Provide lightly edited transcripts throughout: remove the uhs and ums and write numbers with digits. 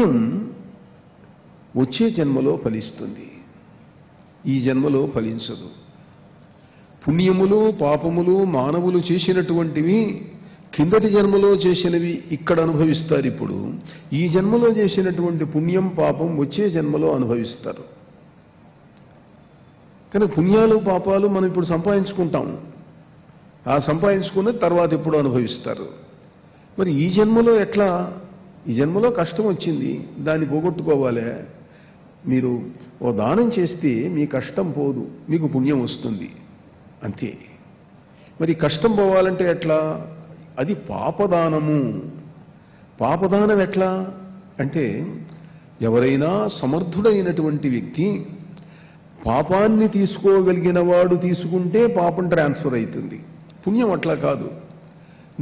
పుణ్యం వచ్చే జన్మలో ఫలిస్తుంది, ఈ జన్మలో ఫలించదు. పుణ్యములు పాపములు మానవులు చేసినటువంటివి కిందటి జన్మలో చేసినవి ఇక్కడ అనుభవిస్తారు. ఇప్పుడు ఈ జన్మలో చేసినటువంటి పుణ్యం పాపం వచ్చే జన్మలో అనుభవిస్తారు. కానీ పుణ్యాలు పాపాలు మనం ఇప్పుడు సంపాదించుకుంటాం, ఆ సంపాదించుకున్న తర్వాత ఎప్పుడు అనుభవిస్తారు. మరి ఈ జన్మలో ఎట్లా? ఈ జన్మలో కష్టం వచ్చింది, దాన్ని పోగొట్టుకోవాలి. మీరు ఓ దానం చేస్తే మీ కష్టం పోదు, మీకు పుణ్యం వస్తుంది, అంతే. మరి కష్టం పోవాలంటే ఎట్లా? అది పాపదానము. పాపదానం ఎట్లా అంటే, ఎవరైనా సమర్థుడైనటువంటి వ్యక్తి పాపాన్ని తీసుకోగలిగిన వాడు తీసుకుంటే పాపం ట్రాన్స్ఫర్ అవుతుంది. పుణ్యం అట్లా కాదు.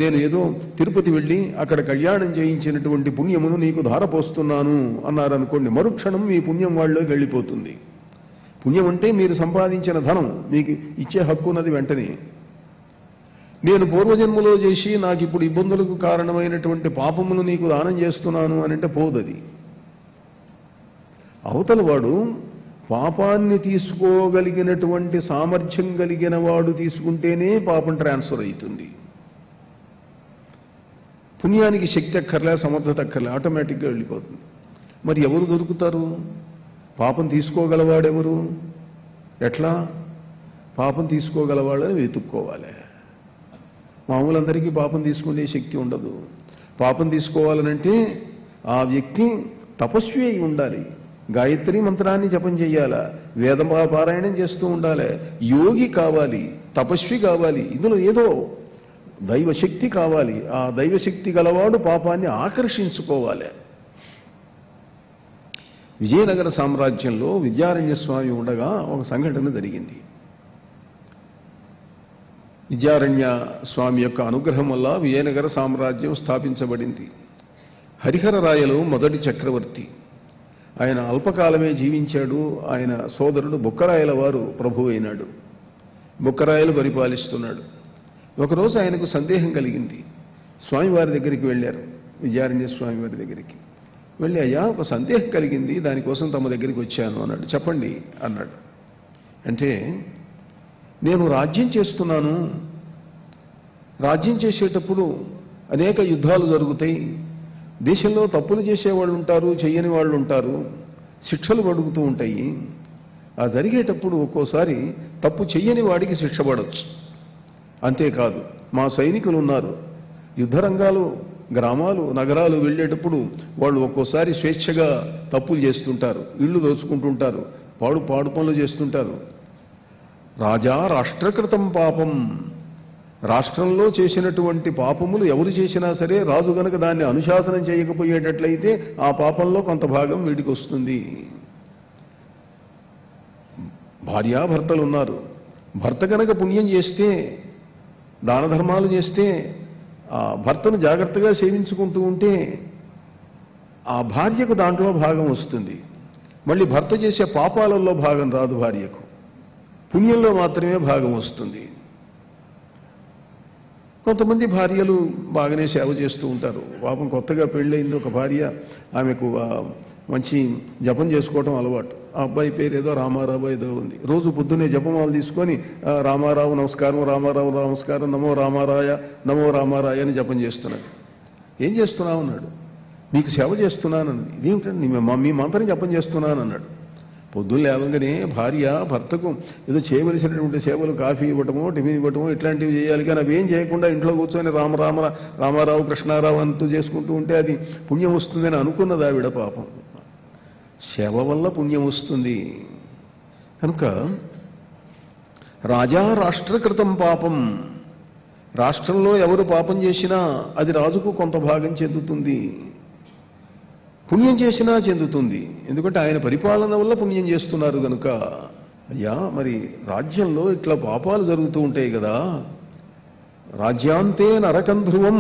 నేను ఏదో తిరుపతి వెళ్ళి అక్కడ కళ్యాణం చేయించినటువంటి పుణ్యమును నీకు ధారపోస్తున్నాను అన్నారనుకోండి, మరుక్షణం మీ పుణ్యం వాళ్ళలోకి వెళ్ళిపోతుంది. పుణ్యం అంటే మీరు సంపాదించిన ధనం మీకు ఇచ్చే హక్కు ఉన్నది వెంటనే. నేను పూర్వజన్మలో చేసి నాకు ఇప్పుడు ఇబ్బందులకు కారణమైనటువంటి పాపమును నీకు దానం చేస్తున్నాను అని అంటే పోదది. అవతల వాడు పాపాన్ని తీసుకోగలిగినటువంటి సామర్థ్యం కలిగిన వాడు తీసుకుంటేనే పాపం ట్రాన్స్ఫర్ అవుతుంది. పుణ్యానికి శక్తి అక్కర్లే, సమర్థత అక్కర్లే, ఆటోమేటిక్గా వెళ్ళిపోతుంది. మరి ఎవరు దొరుకుతారు? పాపం తీసుకోగలవాడెవరు? ఎట్లా? పాపం తీసుకోగలవాడని వెతుక్కోవాలి. మామూలందరికీ పాపం తీసుకునే శక్తి ఉండదు. పాపం తీసుకోవాలనంటే ఆ వ్యక్తి తపస్వి అయి ఉండాలి, గాయత్రి మంత్రాన్ని జపం చెయ్యాలా, వేద పారాయణం చేస్తూ ఉండాలి, యోగి కావాలి, తపస్వి కావాలి, ఇందులో ఏదో దైవశక్తి కావాలి. ఆ దైవశక్తి గలవాడు పాపాన్ని ఆకర్షించుకోవాలి. విజయనగర సామ్రాజ్యంలో విద్యారణ్య స్వామి ఉండగా ఒక సంఘటన జరిగింది. విద్యారణ్య స్వామి యొక్క అనుగ్రహం వల్ల విజయనగర సామ్రాజ్యం స్థాపించబడింది. హరిహరరాయలు మొదటి చక్రవర్తి. ఆయన అల్పకాలమే జీవించాడు. ఆయన సోదరుడు బుక్కరాయల వారు ప్రభు అయినాడు. బుక్కరాయలు పరిపాలిస్తున్నాడు. ఒకరోజు ఆయనకు సందేహం కలిగింది. స్వామివారి దగ్గరికి వెళ్ళారు, విద్యారణ్య స్వామివారి దగ్గరికి వెళ్ళి, అయ్యా ఒక సందేహం కలిగింది, దానికోసం తమ దగ్గరికి వచ్చాను అన్నాడు. చెప్పండి అన్నాడు. అంటే నేను రాజ్యం చేస్తున్నాను, రాజ్యం చేసేటప్పుడు అనేక యుద్ధాలు జరుగుతాయి, దేశంలో తప్పులు చేసేవాళ్ళు ఉంటారు, చెయ్యని వాళ్ళు ఉంటారు, శిక్షలు పడుగుతూ ఉంటాయి. ఆ జరిగేటప్పుడు ఒక్కోసారి తప్పు చెయ్యని వాడికి శిక్ష పడవచ్చు. అంతేకాదు మా సైనికులు ఉన్నారు, యుద్ధరంగాలు గ్రామాలు నగరాలు వెళ్ళేటప్పుడు వాళ్ళు ఒక్కోసారి స్వేచ్ఛగా తప్పులు చేస్తుంటారు, ఇళ్ళు దోచుకుంటుంటారు, పాడు పనులు చేస్తుంటారు. రాజా రాష్ట్రకృతం పాపం, రాష్ట్రంలో చేసినటువంటి పాపములు ఎవరు చేసినా సరే రాజు గనక దాన్ని అనుశాసనం చేయకపోయేటట్లయితే ఆ పాపంలో కొంత భాగం వీడికి వస్తుంది. భార్యాభర్తలు ఉన్నారు, భర్త గనక పుణ్యం చేస్తే, దాన ధర్మాలు చేస్తే, ఆ భర్తను జాగ్రత్తగా సేవించుకుంటూ ఉంటే ఆ భార్యకు దాంట్లో భాగం వస్తుంది. మళ్ళీ భర్త చేసే పాపాలలో భాగం రాదు, భార్యకు పుణ్యంలో మాత్రమే భాగం వస్తుంది. కొంతమంది భార్యలు బాగానే సేవ చేస్తూ ఉంటారు. పాపం కొత్తగా పెళ్ళయింది ఒక భార్య, ఆమెకు మంచి జపం చేసుకోవటం అలవాటు. ఆ అబ్బాయి పేరు ఏదో రామారావు ఏదో ఉంది. రోజు పొద్దున్నే జపమాలు తీసుకొని రామారావు నమస్కారం, రామారావు నమస్కారం, నమో రామారాయ నమో రామారాయ అని జపం చేస్తున్నాడు. ఏం చేస్తున్నావు అన్నాడు. నీకు సేవ చేస్తున్నానని. ఇదేమిటండి మీ మంత్రం జపం చేస్తున్నాను అన్నాడు. పొద్దున్న లేవగానే భార్య భర్తకు ఏదో చేయవలసినటువంటి సేవలు, కాఫీ ఇవ్వటమో టిఫిన్ ఇవ్వటమో ఇట్లాంటివి చేయాలి. కానీ అవి ఏం చేయకుండా ఇంట్లో కూర్చొని రామారావు కృష్ణారావు అంటూ చేసుకుంటూ ఉంటే అది పుణ్యం వస్తుందని అనుకున్నది ఆవిడ. పాపం సేవ వల్ల పుణ్యం వస్తుంది. కనుక రాజా రాష్ట్రకృతం పాపం, రాష్ట్రంలో ఎవరు పాపం చేసినా అది రాజుకు కొంత భాగం చెందుతుంది, పుణ్యం చేసినా చెందుతుంది. ఎందుకంటే ఆయన పరిపాలన వల్ల పుణ్యం చేస్తున్నారు కనుక. అయ్యా మరి రాజ్యంలో ఇట్లా పాపాలు జరుగుతూ ఉంటాయి కదా, రాజ్యాంతే నరకం ధ్రువం,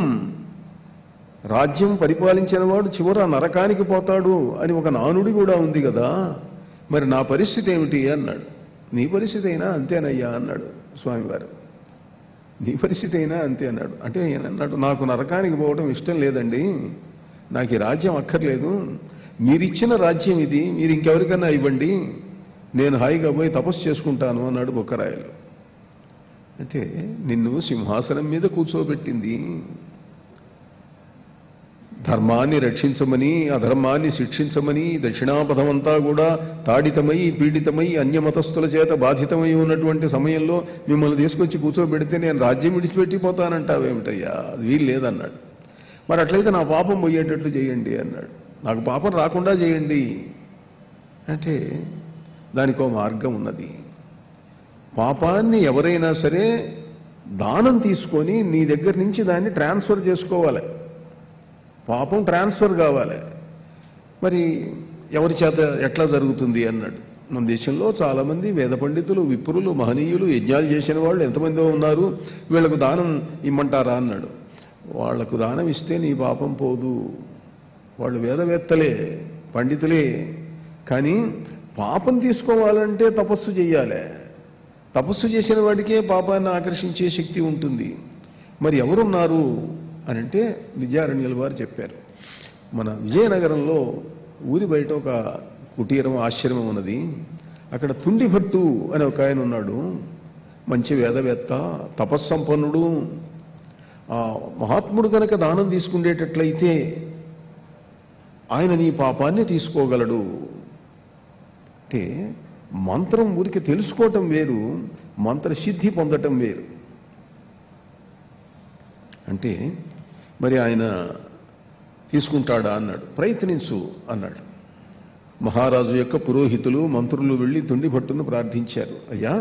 రాజ్యం పరిపాలించిన వాడు చివర నరకానికి పోతాడు అని ఒక నానుడి కూడా ఉంది కదా, మరి నా పరిస్థితి ఏమిటి అన్నాడు. నీ పరిస్థితి అయినా అంతేనయ్యా అన్నాడు స్వామివారు. నీ పరిస్థితి అయినా అంతే అన్నాడు. అంటే ఆయన అన్నాడు, నాకు నరకానికి పోవడం ఇష్టం లేదండి, నాకు ఈ రాజ్యం అక్కర్లేదు, మీరిచ్చిన రాజ్యం ఇది, మీరు ఇంకెవరికన్నా ఇవ్వండి, నేను హాయిగా పోయి తపస్సు చేసుకుంటాను అన్నాడు బుక్కరాయలు. అంటే నిన్ను సింహాసనం మీద కూర్చోబెట్టింది ధర్మాన్ని రక్షించమని, అధర్మాన్ని శిక్షించమని, దక్షిణాపథమంతా కూడా తాడితమై పీడితమై అన్యమతస్థుల చేత బాధితమై ఉన్నటువంటి సమయంలో మిమ్మల్ని తీసుకొచ్చి కూర్చోబెడితే నేను రాజ్యం విడిచిపెట్టిపోతానంటావేమిటయ్యా, అది వీలు లేదన్నాడు. మరి అట్లయితే నా పాపం పోయేటట్లు చేయండి అన్నాడు. నాకు పాపం రాకుండా చేయండి అంటే దానికో మార్గం ఉన్నది. పాపాన్ని ఎవరైనా సరే దానం తీసుకొని నీ దగ్గర నుంచి దాన్ని ట్రాన్స్ఫర్ చేసుకోవాలి. పాపం ట్రాన్స్ఫర్ కావాలి. మరి ఎవరి చేత ఎట్లా జరుగుతుంది అన్నాడు. మన దేశంలో చాలామంది వేద పండితులు, విప్రులు, మహనీయులు, యజ్ఞాలు చేసిన వాళ్ళు ఎంతమందో ఉన్నారు, వీళ్లకు దానం ఇమ్మంటారా అన్నాడు. వాళ్లకు దానం ఇస్తే నీ పాపం పోదు. వాళ్ళు వేదవేత్తలే, పండితులే. కానీ పాపం తీసుకోవాలంటే తపస్సు చెయ్యాలి. తపస్సు చేసిన వాడికే పాపాన్ని ఆకర్షించే శక్తి ఉంటుంది. మరి ఎవరున్నారు అనంటే విద్యారణ్యుల వారు చెప్పారు. మన విజయనగరంలో ఊరి బయట ఒక కుటీరం, ఆశ్రమం ఉన్నది. అక్కడ తుండిభట్టు అనే ఒక ఆయన ఉన్నాడు. మంచి వేదవేత్త, తపస్సంపన్నుడు. ఆ మహాత్ముడు కనుక దానం తీసుకునేటట్లయితే ఆయన నీ పాపాన్ని తీసుకోగలడు. అంటే మంత్రం ఊరికి తెలుసుకోవటం వేరు, మంత్రసిద్ధి పొందటం వేరు. అంటే మరి ఆయన తీసుకుంటాడా అన్నాడు. ప్రయత్నించు అన్నాడు. మహారాజు యొక్క పురోహితులు, మంత్రులు వెళ్ళి తుండిభట్టును ప్రార్థించారు. అయ్యా,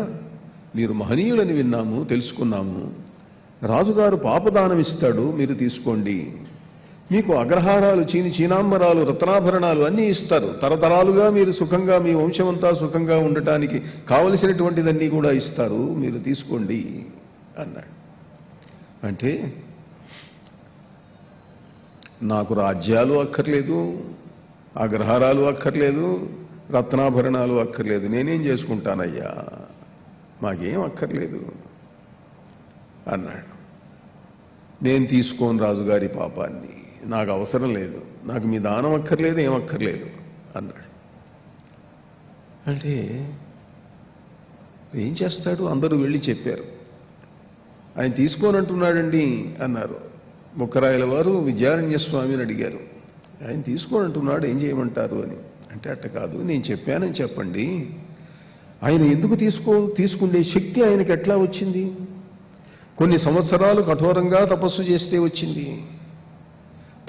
మీరు మహనీయులని విన్నాము, తెలుసుకున్నాము. రాజుగారు పాపదానం ఇస్తాడు, మీరు తీసుకోండి. మీకు అగ్రహారాలు, చీనాంబరాలు, రత్నాభరణాలు అన్నీ ఇస్తారు. తరతరాలుగా మీరు సుఖంగా, మీ వంశమంతా సుఖంగా ఉండటానికి కావలసినటువంటిదన్నీ కూడా ఇస్తారు, మీరు తీసుకోండి అన్నాడు. అంటే నాకు రాజ్యాలు అక్కర్లేదు, అగ్రహారాలు అక్కర్లేదు, రత్నాభరణాలు అక్కర్లేదు, నేనేం చేసుకుంటానయ్యా, మాకేం అక్కర్లేదు అన్నాడు. నేను తీసుకోను రాజుగారి పాపాన్ని, నాకు అవసరం లేదు, నాకు మీ దానం అక్కర్లేదు, ఏమక్కర్లేదు అన్నాడు. అంటే ఏం చేస్తాడు? అందరూ వెళ్ళి చెప్పారు. ఆయన తీసుకోనంటున్నాడండి అన్నారు. బుక్కరాయల వారు విద్యారణ్య స్వామిని అడిగారు, ఆయన తీసుకోనంటున్నాడు, ఏం చేయమంటారు అని. అంటే అట్ట కాదు, నేను చెప్పానని చెప్పండి. ఆయన ఎందుకు తీసుకునే శక్తి ఆయనకి ఎట్లా వచ్చింది? కొన్ని సంవత్సరాలు కఠోరంగా తపస్సు చేస్తే వచ్చింది.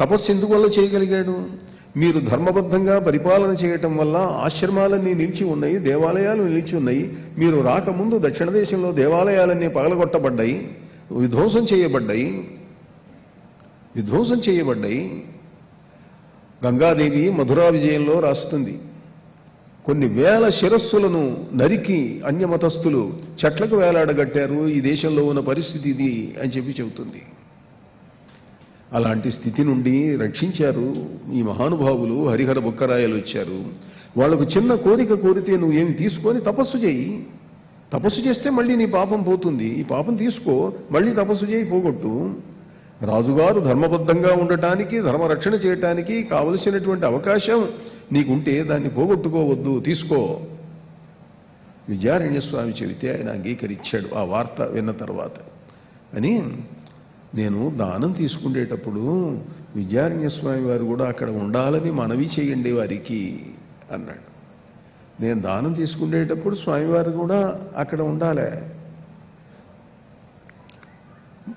తపస్సు ఎందువల్ల చేయగలిగాడు? మీరు ధర్మబద్ధంగా పరిపాలన చేయటం వల్ల ఆశ్రమాలన్నీ నిలిచి ఉన్నాయి, దేవాలయాలు నిలిచి ఉన్నాయి. మీరు రాకముందు దక్షిణ దేశంలో దేవాలయాలన్నీ పగలగొట్టబడ్డాయి, విధ్వంసం చేయబడ్డాయి. గంగాదేవి మధురా విజయంలో రాస్తుంది, కొన్ని వేల శిరస్సులను నరికి అన్యమతస్థులు చెట్లకు వేలాడగట్టారు, ఈ దేశంలో ఉన్న పరిస్థితి ఇది అని చెప్పి చెబుతుంది. అలాంటి స్థితి నుండి రక్షించారు ఈ మహానుభావులు. హరిహర బుక్కరాయలు వచ్చారు. వాళ్లకు చిన్న కోరిక కోరితే నువ్వేమి తీసుకొని తపస్సు చేయి. తపస్సు చేస్తే మళ్ళీ నీ పాపం పోతుంది. ఈ పాపం తీసుకో, మళ్ళీ తపస్సు చేయి, పోగొట్టు. రాజుగారు ధర్మబద్ధంగా ఉండటానికి, ధర్మరక్షణ చేయటానికి కావలసినటువంటి అవకాశం నీకుంటే దాన్ని పోగొట్టుకోవద్దు, తీసుకో. విద్యారణ్య స్వామి చెబితే ఆయన అంగీకరించాడు ఆ వార్త విన్న తర్వాత. అని నేను దానం తీసుకునేటప్పుడు విద్యారణ్య స్వామి వారు కూడా అక్కడ ఉండాలని మనవి చేయండి వారికి అన్నాడు. నేను దానం తీసుకునేటప్పుడు స్వామివారు కూడా అక్కడ ఉండాలి,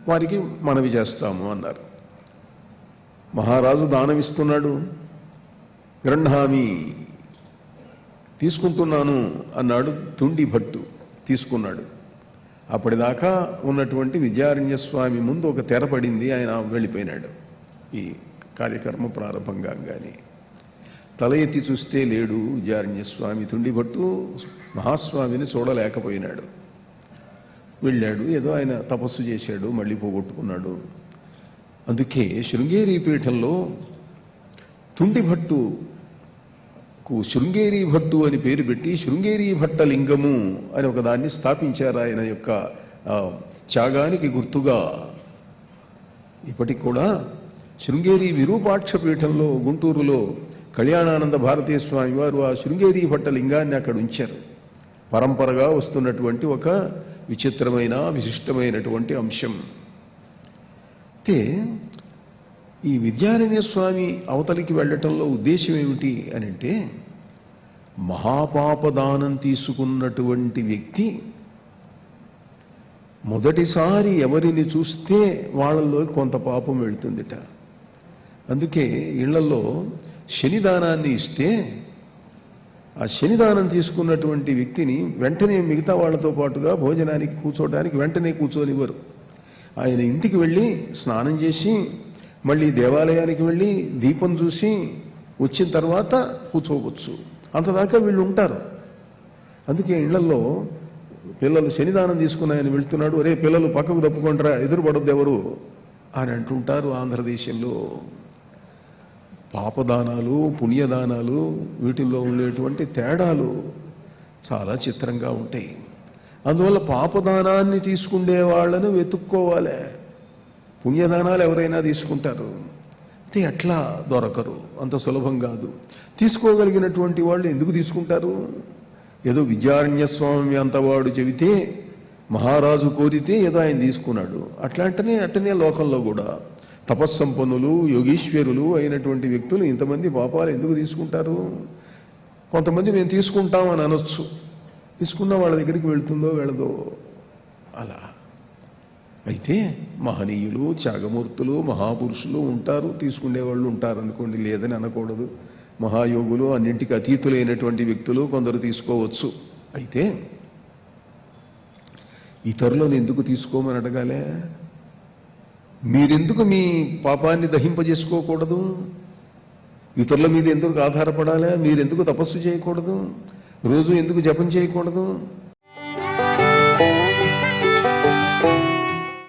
వారికి మనవి చేస్తాము అన్నారు. మహారాజు దానం ఇస్తున్నాడు. గృహామి, తీసుకుంటున్నాను అన్నాడు తుండిభట్టు. తీసుకున్నాడు. అప్పటిదాకా ఉన్నటువంటి విద్యారణ్య స్వామి ముందు ఒక తెర పడింది, ఆయన వెళ్ళిపోయినాడు. ఈ కార్యక్రమం ప్రారంభంగానే తల ఎత్తి చూస్తే లేడు విద్యారణ్య స్వామి. తుండిభట్టు మహాస్వామిని చూడలేకపోయినాడు. వెళ్ళాడు, ఏదో ఆయన తపస్సు చేశాడు, మళ్ళీ పోగొట్టుకున్నాడు. అందుకే శృంగేరి పీఠంలో తుండిభట్టుకు శృంగేరి భట్టు అని పేరు పెట్టి శృంగేరి భట్ట లింగము అని ఒక దాన్ని స్థాపించారు. ఆయన యొక్క త్యాగానికి గుర్తుగా ఇప్పటికి కూడా శృంగేరి విరూపాక్ష పీఠంలో గుంటూరులో కళ్యాణానంద భారతీయ స్వామి వారు ఆ శృంగేరి భట్ట లింగాన్ని అక్కడ ఉంచారు. పరంపరగా వస్తున్నటువంటి ఒక విచిత్రమైన విశిష్టమైనటువంటి అంశం. అయితే ఈ విద్యారణ్య స్వామి అవతలికి వెళ్ళటంలో ఉద్దేశం ఏమిటి అని అంటే, మహాపాపదానం తీసుకున్నటువంటి వ్యక్తి మొదటిసారి ఎవరిని చూస్తే వాళ్ళల్లో కొంత పాపం వెళుతుందిట. అందుకే ఇళ్లలో శనిదానాన్ని ఇస్తే ఆ శనిదానం తీసుకున్నటువంటి వ్యక్తిని వెంటనే మిగతా వాళ్ళతో పాటుగా భోజనానికి కూర్చోవడానికి వెంటనే కూర్చోనివ్వరు. ఆయన ఇంటికి వెళ్ళి స్నానం చేసి మళ్ళీ దేవాలయానికి వెళ్ళి దీపం చూసి వచ్చిన తర్వాత కూర్చోవచ్చు. అంతదాకా వీళ్ళు ఉంటారు. అందుకే ఇళ్లలో పిల్లలు శనిదానం తీసుకుని ఆయన వెళ్తున్నాడు, ఒరే పిల్లలు పక్కకు తప్పుకుంటారా, ఎదురుపడద్దు ఎవరు అని అంటుంటారు. ఆంధ్రదేశంలో పాపదానాలు పుణ్యదానాలు వీటిల్లో ఉండేటువంటి తేడాలు చాలా చిత్రంగా ఉంటాయి. అందువల్ల పాపదానాన్ని తీసుకునే వాళ్ళను వెతుక్కోవాలి. పుణ్యదానాలు ఎవరైనా తీసుకుంటారు, అయితే ఎట్లా దొరకరు, అంత సులభం కాదు. తీసుకోగలిగినటువంటి వాళ్ళు ఎందుకు తీసుకుంటారు? ఏదో విద్యారణ్య స్వామి అంతవాడు చెబితే మహారాజు కోరితే ఏదో ఆయన తీసుకున్నాడు. అట్టనే లోకంలో కూడా తపస్సంపన్నులు యోగీశ్వరులు అయినటువంటి వ్యక్తులు ఇంతమంది పాపాలు ఎందుకు తీసుకుంటారు? కొంతమంది మేము తీసుకుంటాం అని అనొచ్చు, తీసుకున్న వాళ్ళ దగ్గరికి వెళుతుందో వెళ్ళదో అలా. అయితే మహనీయులు త్యాగమూర్తులు మహాపురుషులు ఉంటారు, తీసుకునేవాళ్ళు ఉంటారు అనుకోండి, లేదని అనకూడదు. మహాయోగులు అన్నింటికి అతీతులైనటువంటి వ్యక్తులు కొందరు తీసుకోవచ్చు. అయితే ఇతరులను ఎందుకు తీసుకోమని అడగాలే? మీరెందుకు మీ పాపాన్ని దహింపజేసుకోకూడదు? ఇతరుల మీద ఎందుకు ఆధారపడాలి? మీరెందుకు తపస్సు చేయకూడదు? రోజు ఎందుకు జపం చేయకూడదు?